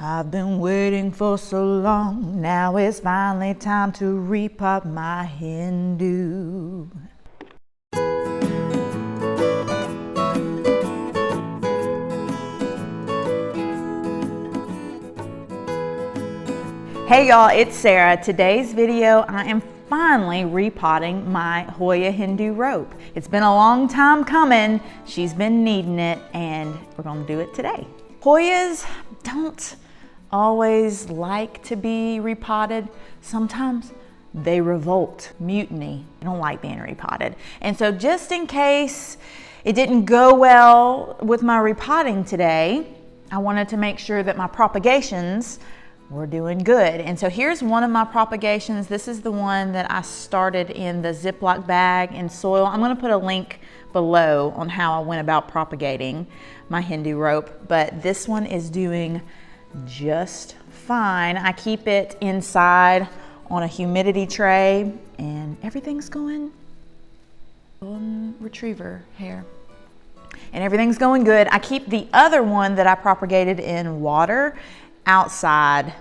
I've been waiting for so long, now it's finally time to repot my Hindu. Hey y'all, it's Sarah. Today's video, I am finally repotting my Hoya Hindu rope. It's been a long time coming. She's been needing it and we're gonna do it today. Hoyas don't always like to be repotted. Sometimes they revolt, mutiny. They don't like being repotted. And so just in case it didn't go well with my repotting today, I wanted to make sure that my propagations were doing good. And so here's one of my propagations. This is the one that I started in the Ziploc bag in soil. I'm gonna put a link below on how I went about propagating my Hindu rope, but this one is doing just fine. I keep it inside on a humidity tray and everything's going on retriever hair. And everything's going good. I keep the other one that I propagated in water outside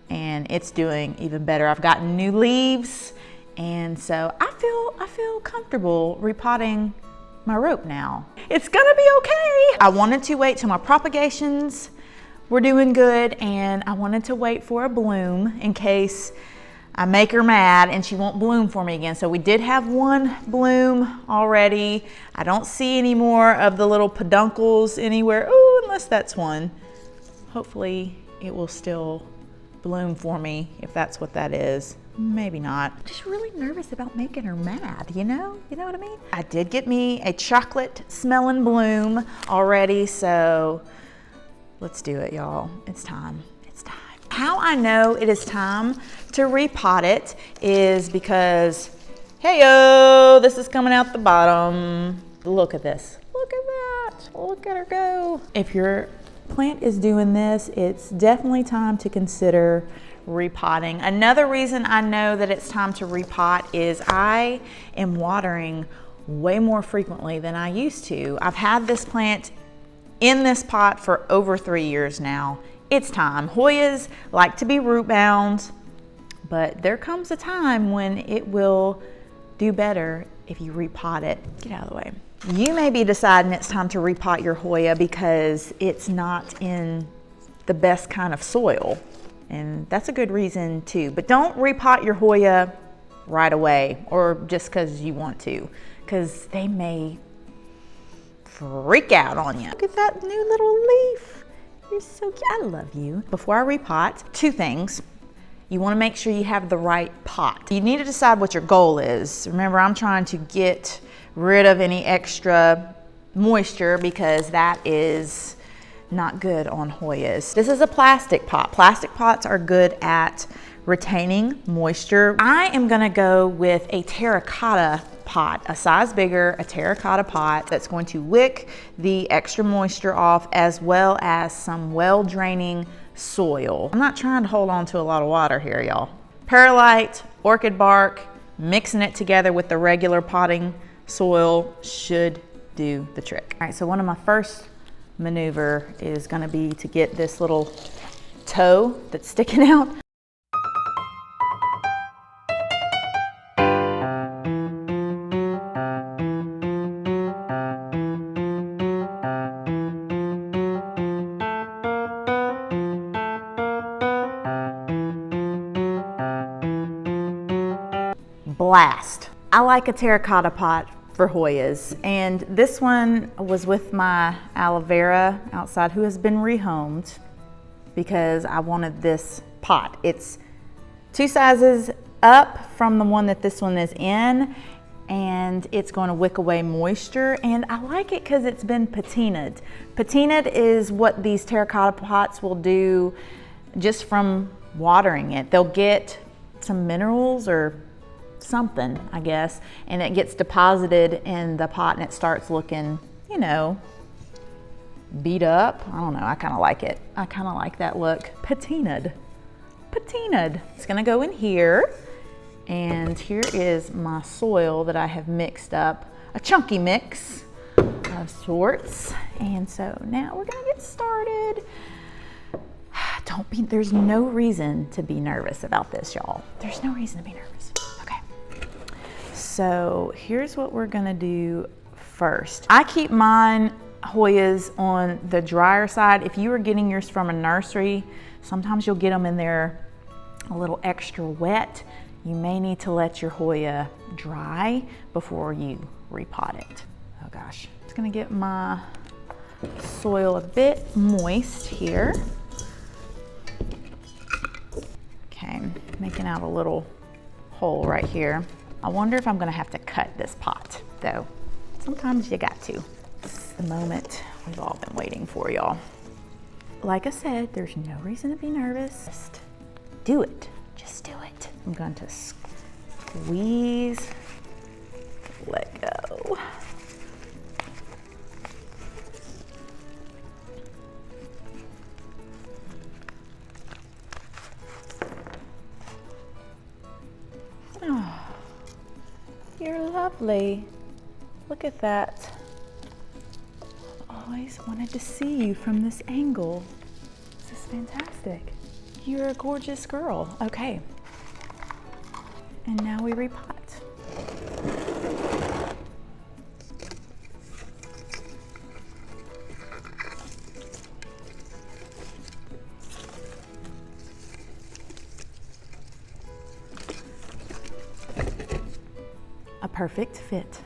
and it's doing even better. I've gotten new leaves and so I feel comfortable repotting my rope now. It's gonna be okay. I wanted to wait till my propagations were doing good and I wanted to wait for a bloom in case I make her mad and she won't bloom for me again. So we did have one bloom already. I don't see any more of the little peduncles anywhere. Oh, unless that's one. Hopefully it will still bloom for me if that's what that is. Maybe not. I'm just really nervous about making her mad, you know? You know what I mean? I did get me a chocolate smelling bloom already, so let's do it, y'all. It's time. It's time. How I know it is time to repot it is because, hey-o, this is coming out the bottom. Look at this. Look at that. Look at her go. If your plant is doing this, it's definitely time to consider repotting. Another reason I know that it's time to repot is I am watering way more frequently than I used to. I've had this plant in this pot for over 3 years now. It's time. Hoyas like to be root bound, but there comes a time when it will do better if you repot it. Get out of the way. You may be deciding it's time to repot your Hoya because it's not in the best kind of soil, and that's a good reason too. But don't repot your Hoya right away or just because you want to, because they may freak out on you. Look at that new little leaf. You're so cute. I love you. Before I repot, two things. You want to make sure you have the right pot. You need to decide what your goal is. Remember, I'm trying to get rid of any extra moisture because that is not good on Hoyas. This is a plastic pot. Plastic pots are good at retaining moisture. I am gonna go with a terracotta pot, a size bigger, a terracotta pot that's going to wick the extra moisture off as well as some well-draining soil. I'm not trying to hold on to a lot of water here, y'all. Perlite, orchid bark, mixing it together with the regular potting soil should do the trick. All right, so one of my first maneuver is gonna be to get this little toe that's sticking out. Blast. I like a terracotta pot for Hoyas, and this one was with my aloe vera outside who has been rehomed because I wanted this pot. It's 2 sizes up from the one that this one is in, and it's going to wick away moisture, and I like it because it's been patinaed. Patinaed is what these terracotta pots will do just from watering it. They'll get some minerals or something, I guess, and it gets deposited in the pot and it starts looking, you know, beat up. I don't know, I kind of like it. I kind of like that look. Patinaed. Patinaed. It's gonna go in here, and here is my soil that I have mixed up, a chunky mix of sorts. And so now we're gonna get started. there's no reason to be nervous about this, y'all. There's no reason to be nervous. Okay. So here's what we're gonna do first. I keep mine Hoyas on the drier side. If you are getting yours from a nursery, sometimes you'll get them in there a little extra wet. You may need to let your Hoya dry before you repot it. Oh gosh, it's gonna get my soil a bit moist here. Okay, making out a little hole right here. I wonder if I'm gonna have to cut this pot though. Sometimes you got to. It's the moment we've all been waiting for, y'all. Like I said, there's no reason to be nervous. Just do it, just do it. I'm going to squeeze, let go. Oh, you're lovely. Look at that. Always wanted to see you from this angle. This is fantastic. You're a gorgeous girl. Okay. And now we repot. A perfect fit.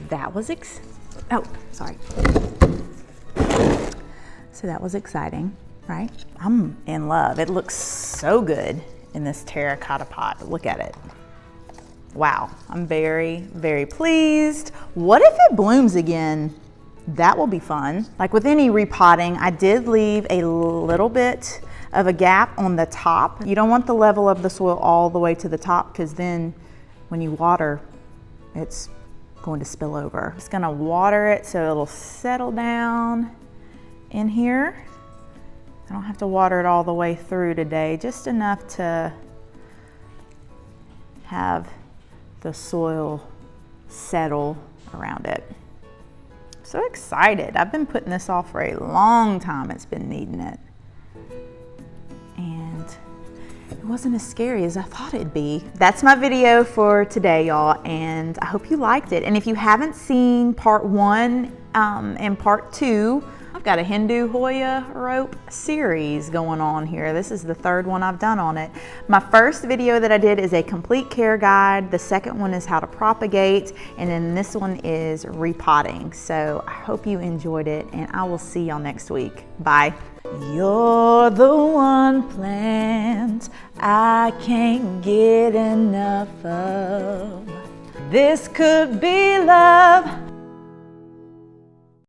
That was sorry. So that was exciting, right? I'm in love. It looks so good in this terracotta pot. Look at it. Wow, I'm very, very pleased. What if it blooms again? That will be fun. Like with any repotting, I did leave a little bit of a gap on the top. You don't want the level of the soil all the way to the top, because then when you water, it's going to spill over. Just gonna water it so it'll settle down in here. I don't have to water it all the way through today, just enough to have the soil settle around it. So excited. I've been putting this off for a long time. It's been needing it. And it wasn't as scary as I thought it'd be. That's my video for today, y'all, and I hope you liked it. And if you haven't seen part 1 and part 2, I've got a Hindu Hoya rope series going on here. This is the 3rd one I've done on it. My first video that I did is a complete care guide. The second one is how to propagate, and then this one is repotting. So I hope you enjoyed it, and I will see y'all next week. Bye. You're the one plant I can't get enough of. This could be love.